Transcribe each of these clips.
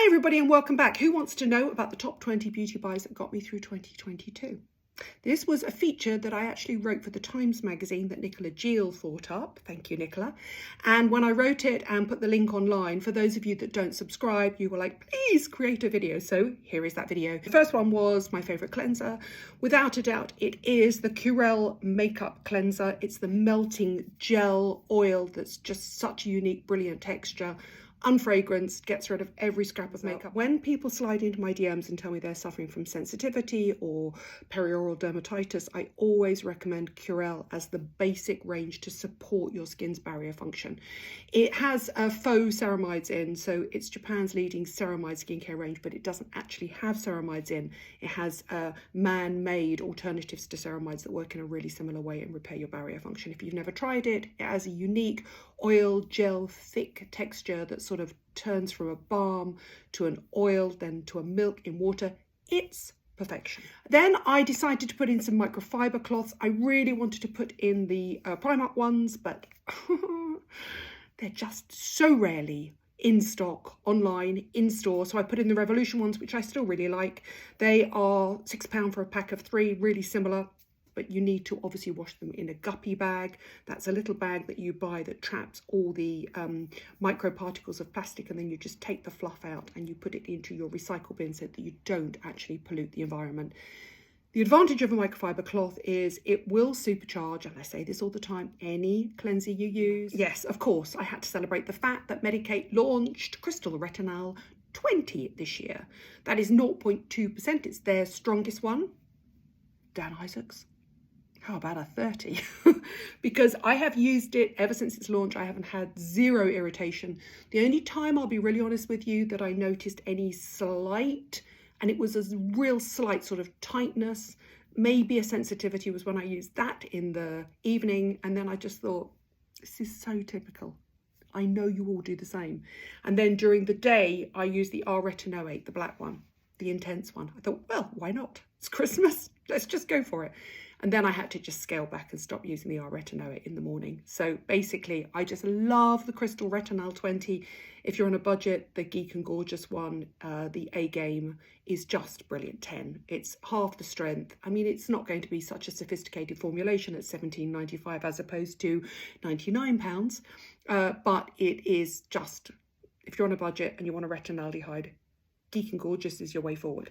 everybody and welcome back. Who wants to know about the top 20 beauty buys that got me through 2022? This was a feature that I actually wrote for the Times magazine that Nicola Giel thought up. Thank you, Nicola. And when I wrote it and put the link online, for those of you that don't subscribe, you were like, please create a video. So here is that video. The first one was my favorite cleanser. Without a doubt, it is the Curel Makeup Cleanser. It's the melting gel oil that's just such a unique, brilliant texture. Unfragranced, gets rid of every scrap of makeup. When people slide into my DMs and tell me they're suffering from sensitivity or perioral dermatitis, I always recommend Curel as the basic range to support your skin's barrier function. It has faux ceramides in, so it's Japan's leading ceramide skincare range, but it doesn't actually have ceramides in. It has man-made alternatives to ceramides that work in a really similar way and repair your barrier function. If you've never tried it, it has a unique oil gel thick texture that sort of turns from a balm to an oil, then to a milk in water. It's perfection. Then I decided to put in some microfiber cloths. I really wanted to put in the Primark ones, but they're just so rarely in stock, online, in store. So I put in the Revolution ones, which I still really like. They are £6 for a pack of 3, really similar. But you need to obviously wash them in a guppy bag. That's a little bag that you buy that traps all the microparticles of plastic, and then you just take the fluff out and you put it into your recycle bin so that you don't actually pollute the environment. The advantage of a microfiber cloth is it will supercharge, and I say this all the time, any cleanser you use. Yes, of course, I had to celebrate the fact that Medik8 launched Crystal Retinal 20 this year. That is 0.2%. It's their strongest one. Dan Isaacs. How about a 30? Because I have used it ever since its launch. I haven't had zero irritation. The only time, I'll be really honest with you, that I noticed any slight, and it was a real slight sort of tightness, maybe a sensitivity, was when I used that in the evening. And then I just thought, this is so typical. I know you all do the same. And then during the day, I used the R-Retinoate, the black one, the intense one. I thought, well, why not? It's Christmas. Let's just go for it. And then I had to just scale back and stop using the R-Retinoate in the morning. So basically, I just love the Crystal Retinal 20. If you're on a budget, the Geek and Gorgeous one, the A-Game, is just brilliant 10. It's half the strength. I mean, it's not going to be such a sophisticated formulation at £17.95 as opposed to £99. But it is just, if you're on a budget and you want a retinaldehyde, Geek and Gorgeous is your way forward.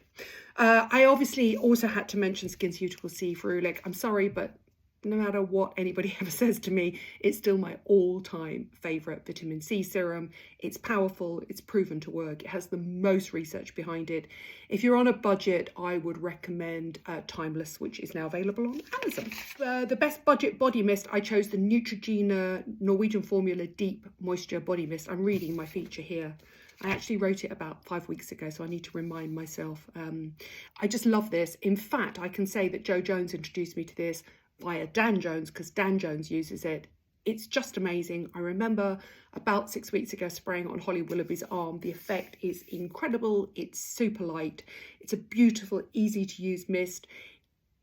I obviously also had to mention SkinCeuticals C Ferulic. I'm sorry, but no matter what anybody ever says to me, it's still my all-time favourite vitamin C serum. It's powerful, it's proven to work, it has the most research behind it. If you're on a budget, I would recommend Timeless, which is now available on Amazon. The best budget body mist, I chose the Neutrogena Norwegian Formula Deep Moisture Body Mist. I'm reading my feature here. I actually wrote it about 5 weeks ago, so I need to remind myself. I just love this. In fact, I can say that Joe Jones introduced me to this via Dan Jones, because Dan Jones uses it. It's just amazing. I remember about 6 weeks ago spraying on Holly Willoughby's arm. The effect is incredible. It's super light. It's a beautiful, easy to use mist.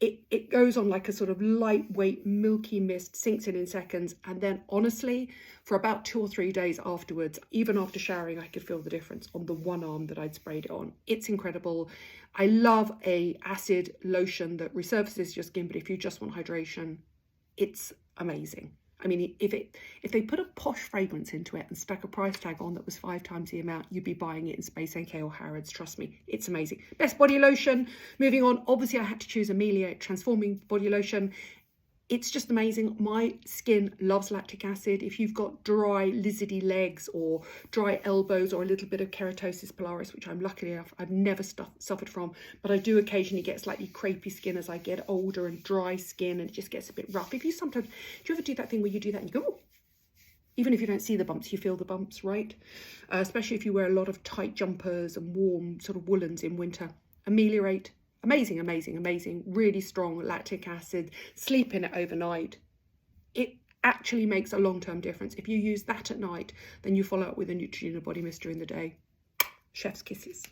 It goes on like a sort of lightweight, milky mist, sinks in seconds. And then honestly, for about 2 or 3 days afterwards, even after showering, I could feel the difference on the one arm that I'd sprayed it on. It's incredible. I love a acid lotion that resurfaces your skin, but if you just want hydration, it's amazing. I mean, if they put a posh fragrance into it and stuck a price tag on that was 5 times the amount, you'd be buying it in Space NK or Harrods. Trust me, it's amazing. Best body lotion. Moving on, obviously I had to choose Amelia Transforming Body Lotion. It's just amazing. My skin loves lactic acid. If you've got dry, lizardy legs or dry elbows or a little bit of keratosis pilaris, which I'm lucky enough, I've never suffered from, but I do occasionally get slightly crepey skin as I get older, and dry skin, and it just gets a bit rough. Do you ever do that thing where you do that and you go, oh, even if you don't see the bumps, you feel the bumps, right? Especially if you wear a lot of tight jumpers and warm sort of woolens in winter. Ameliorate. Amazing, amazing, amazing. Really strong lactic acid. Sleep in it overnight. It actually makes a long-term difference. If you use that at night, then you follow up with a Neutrogena body mist during the day. Chef's kisses.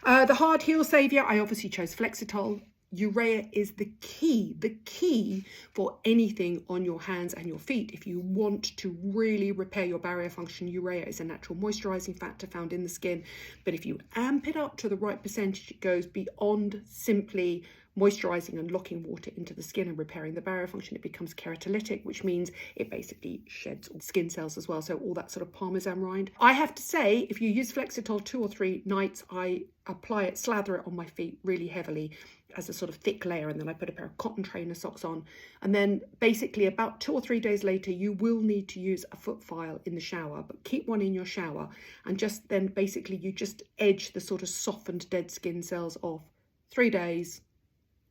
The hard heel saviour, I obviously chose Flexitol. Urea is the key for anything on your hands and your feet. If you want to really repair your barrier function, urea is a natural moisturizing factor found in the skin. But if you amp it up to the right percentage, it goes beyond simply moisturizing and locking water into the skin and repairing the barrier function. It becomes keratolytic, which means it basically sheds skin cells as well. So all that sort of parmesan rind. I have to say, if you use Flexitol 2 or 3 nights, I apply it, slather it on my feet really heavily as a sort of thick layer, and then I put a pair of cotton trainer socks on. And then basically about 2 or 3 days later, you will need to use a foot file in the shower, but keep one in your shower, and just then basically you just edge the sort of softened dead skin cells off. 3 days.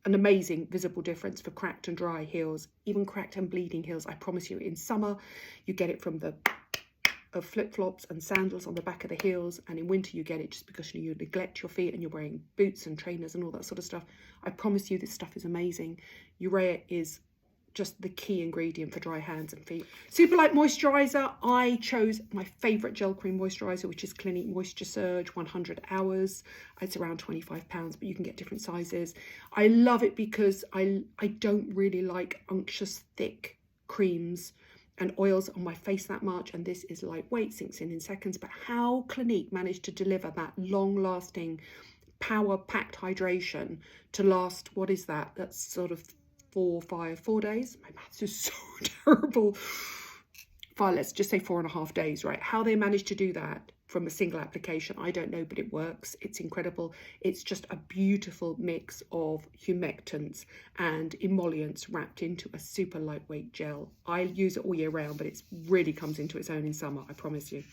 An amazing visible difference for cracked and dry heels, even cracked and bleeding heels. I promise you, in summer, you get it from the of flip-flops and sandals on the back of the heels, and in winter you get it just because you neglect your feet and you're wearing boots and trainers and all that sort of stuff. I promise you, this stuff is amazing. Urea is just the key ingredient for dry hands and feet. Super light moisturizer. I chose my favorite gel cream moisturizer, which is Clinique Moisture Surge 100 hours. It's around £25, but you can get different sizes. I love it because I don't really like unctuous thick creams and oils on my face that much, and this is lightweight, sinks in seconds. But how Clinique managed to deliver that long-lasting, power-packed hydration to last, what is that? That's sort of 4 days. My maths is so terrible. Fine, let's just say 4.5 days, right? How they managed to do that from a single application, I don't know, but it works. It's incredible. It's just a beautiful mix of humectants and emollients wrapped into a super lightweight gel. I use it all year round, but it really comes into its own in summer, I promise you.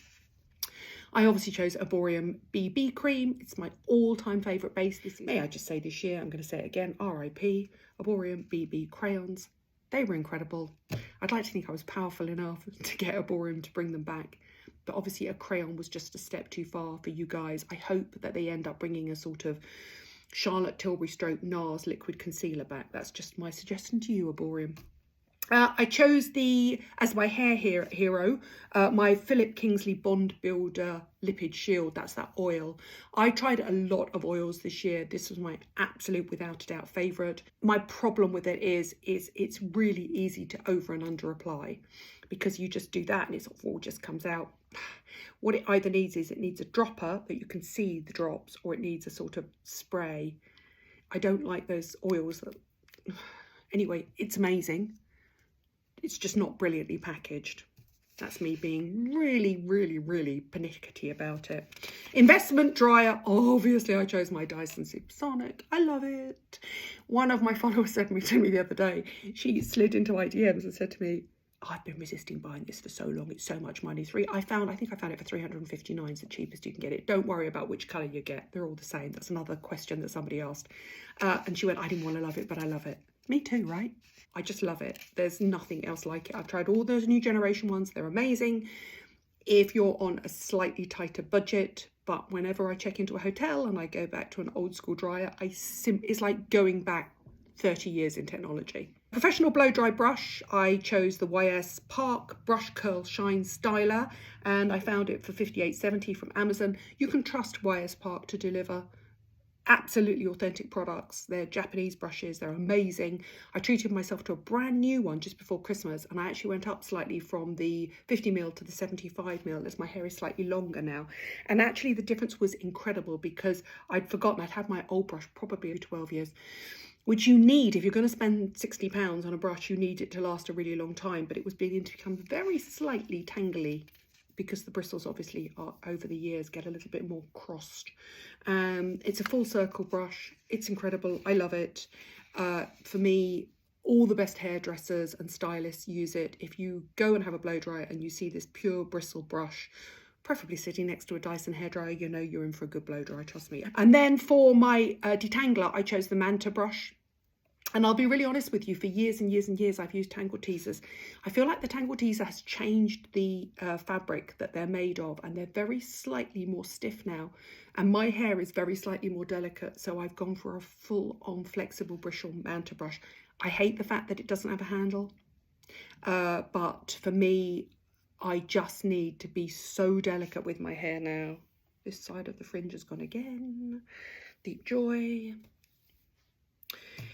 I obviously chose Arborium BbCream. It's my all-time favourite base. May I just say this year, I'm going to say it again, RIP, Arborium BB Crayons. They were incredible. I'd like to think I was powerful enough to get Arborium to bring them back. But obviously a crayon was just a step too far for you guys. I hope that they end up bringing a sort of Charlotte Tilbury stroke NARS liquid concealer back. That's just my suggestion to you, Arborium. I chose as my hair hero, my Philip Kingsley Bond Builder Lipid Shield. That's that oil. I tried a lot of oils this year. This was my absolute, without a doubt, favourite. My problem with it is it's really easy to over and under apply, because you just do that and it all just comes out. What it either needs is, it needs a dropper that you can see the drops, or it needs a sort of spray. I don't like those oils that... Anyway, it's amazing. It's just not brilliantly packaged. That's me being really, really, really pernickety about it. Investment dryer. Obviously, I chose my Dyson Supersonic. I love it. One of my followers said to me the other day, she slid into my DMs and said to me, I've been resisting buying this for so long. It's so much money. I think I found it for $359. It's the cheapest you can get it. Don't worry about which colour you get. They're all the same. That's another question that somebody asked. And she went, I didn't want to love it, but I love it. Me too, right? I just love it. There's nothing else like it. I've tried all those new generation ones. They're amazing. If you're on a slightly tighter budget, but whenever I check into a hotel and I go back to an old school dryer, it's like going back 30 years in technology. Professional blow dry brush, I chose the YS Park Brush Curl Shine Styler, and I found it for $58.70 from Amazon. You can trust YS Park to deliver absolutely authentic products. They're Japanese brushes, they're amazing. I treated myself to a brand new one just before Christmas, and I actually went up slightly from the 50mm to the 75mm, as my hair is slightly longer now. And actually the difference was incredible, because I'd forgotten I'd had my old brush probably 12 years, which you need if you're going to spend £60 on a brush. You need it to last a really long time, but it was beginning to become very slightly tangly, because the bristles obviously are over the years get a little bit more crossed. It's a full circle brush. It's incredible. I love it. For me, all the best hairdressers and stylists use it. If you go and have a blow dryer and you see this pure bristle brush, preferably sitting next to a Dyson hairdryer, you know you're in for a good blow dry, trust me. And then for my detangler, I chose the Manta brush. And I'll be really honest with you, for years and years and years, I've used Tangle Teasers. I feel like the Tangle Teaser has changed the fabric that they're made of, and they're very slightly more stiff now. And my hair is very slightly more delicate, so I've gone for a full-on flexible bristle Manta brush. I hate the fact that it doesn't have a handle, but for me, I just need to be so delicate with my hair now. This side of the fringe has gone again. Deep joy.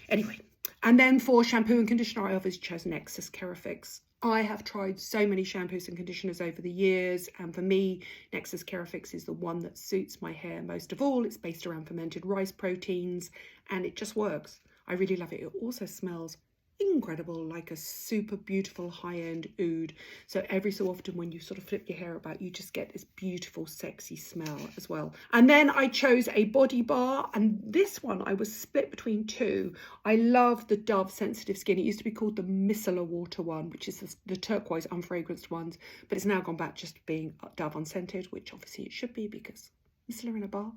Anyway, and then for shampoo and conditioner, I obviously chose Nexus Keraphix. I have tried so many shampoos and conditioners over the years, and for me, Nexus Keraphix is the one that suits my hair most of all. It's based around fermented rice proteins, and it just works. I really love it. It also smells incredible, like a super beautiful high-end oud. So every so often when you sort of flip your hair about, you just get this beautiful sexy smell as well. And then I chose a body bar, and this one I was split between two. I love the Dove Sensitive Skin. It used to be called the micellar water one, which is the turquoise unfragranced ones, but it's now gone back just to being Dove unscented, which obviously it should be because micellar in a bar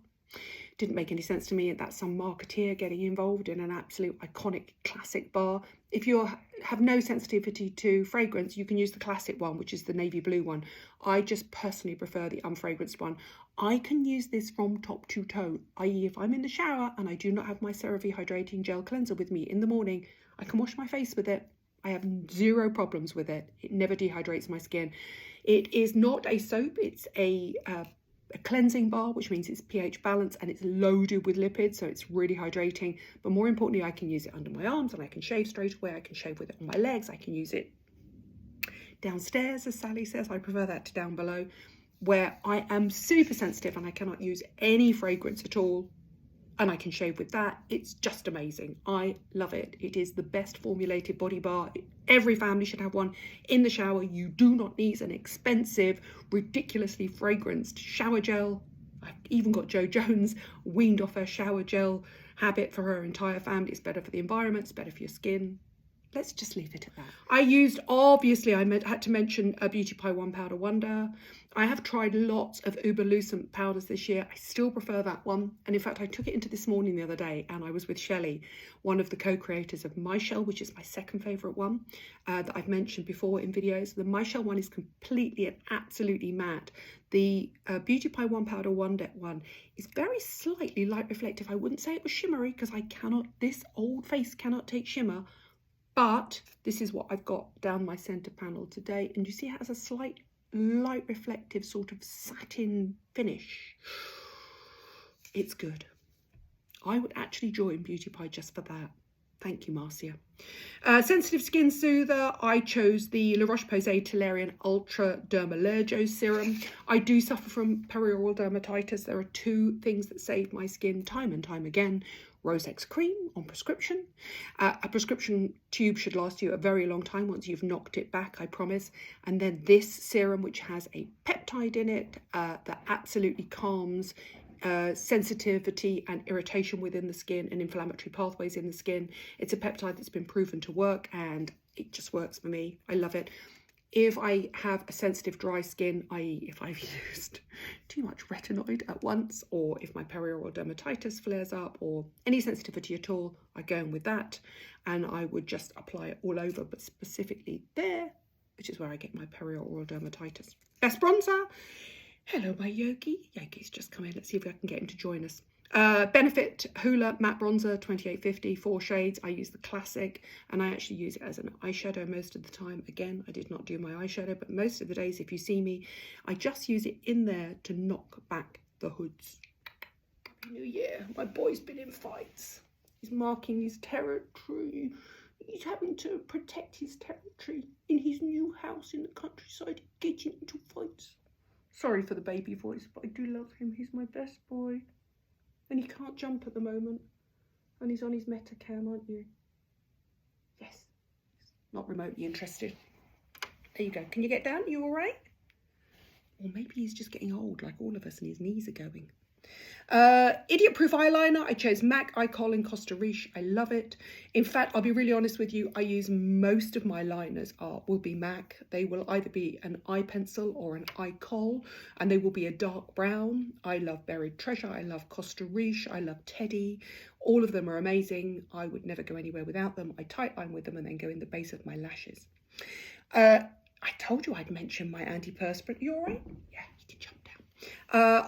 didn't make any sense to me. That's some marketeer getting involved in an absolute iconic classic bar. If you have no sensitivity to fragrance, you can use the classic one, which is the navy blue one. I just personally prefer the unfragranced one. I can use this from top to toe, i.e. if I'm in the shower and I do not have my CeraVe hydrating gel cleanser with me in the morning, I can wash my face with it. I have zero problems with it. It never dehydrates my skin. It is not a soap, it's a cleansing bar, which means it's pH balanced and it's loaded with lipids, so it's really hydrating. But more importantly, I can use it under my arms and I can shave straight away. I can shave with it on my legs. I can use it downstairs, as Sally says. I prefer that to down below, where I am super sensitive and I cannot use any fragrance at all, and I can shave with that. It's just amazing. I love it. It is the best formulated body bar. Every family should have one in the shower. You do not need an expensive, ridiculously fragranced shower gel. I've even got Jo Jones weaned off her shower gel habit for her entire family. It's better for the environment, it's better for your skin. Let's just leave it at that. I used, obviously, I had to mention a Beauty Pie One Powder Wonder. I have tried lots of Uberlucent powders this year. I still prefer that one. And in fact, I took it into this morning the other day and I was with Shelley, one of the co-creators of My Shell, which is my second favourite one that I've mentioned before in videos. The My Shell one is completely and absolutely matte. The Beauty Pie One Powder Wonder one is very slightly light reflective. I wouldn't say it was shimmery because this old face cannot take shimmer. But this is what I've got down my centre panel today. And you see it has a slight light reflective sort of satin finish. It's good. I would actually join Beauty Pie just for that. Thank you, Marcia. Sensitive skin soother, I chose the La Roche-Posay Toleriane Ultra Dermallergo Serum. I do suffer from perioral dermatitis. There are two things that save my skin time and time again. Rose-X cream on prescription. A prescription tube should last you a very long time once you've knocked it back, I promise. And then this serum, which has a peptide in it that absolutely calms sensitivity and irritation within the skin and inflammatory pathways in the skin. It's a peptide that's been proven to work and it just works for me. I love it. If I have a sensitive dry skin, i.e. if I've used too much retinoid at once, or if my perioral dermatitis flares up, or any sensitivity at all, I go in with that and I would just apply it all over, but specifically there, which is where I get my perioral dermatitis. Best bronzer. Hello, my Yogi. Yogi's just come in. Let's see if I can get him to join us. Benefit Hoola Matte Bronzer 2850, 4 shades. I use the classic and I actually use it as an eyeshadow most of the time. Again, I did not do my eyeshadow, but most of the days, if you see me, I just use it in there to knock back the hoods. Happy New Year. My boy's been in fights. He's marking his territory. He's having to protect his territory in his new house in the countryside, getting into fights. Sorry for the baby voice, but I do love him. He's my best boy. And he can't jump at the moment. And he's on his Metacam, aren't you? Yes. Not remotely interested. There you go. Can you get down? Are you all right? Or maybe he's just getting old like all of us and his knees are going. Idiot Proof eyeliner. I chose MAC Eye Pencils and Costa Riche. I love it. In fact, I'll be really honest with you. I use most of my liners will be MAC. They will either be an eye pencil or an eye kohl, and they will be a dark brown. I love Buried Treasure. I love Costa Riche. I love Teddy. All of them are amazing. I would never go anywhere without them. I tight line with them and then go in the base of my lashes. I told you I'd mention my antiperspirant. You all right? Yeah, you can jump down.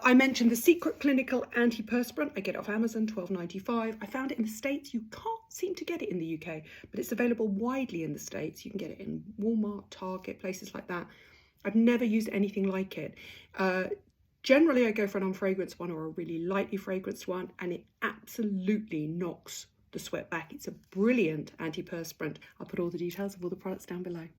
I mentioned the Secret Clinical Antiperspirant. I get it off Amazon, $12.95. I found it in the States. You can't seem to get it in the UK, but it's available widely in the States. You can get it in Walmart, Target, places like that. I've never used anything like it. Generally, I go for an unfragranced one or a really lightly fragranced one, and it absolutely knocks the sweat back. It's a brilliant antiperspirant. I'll put all the details of all the products down below.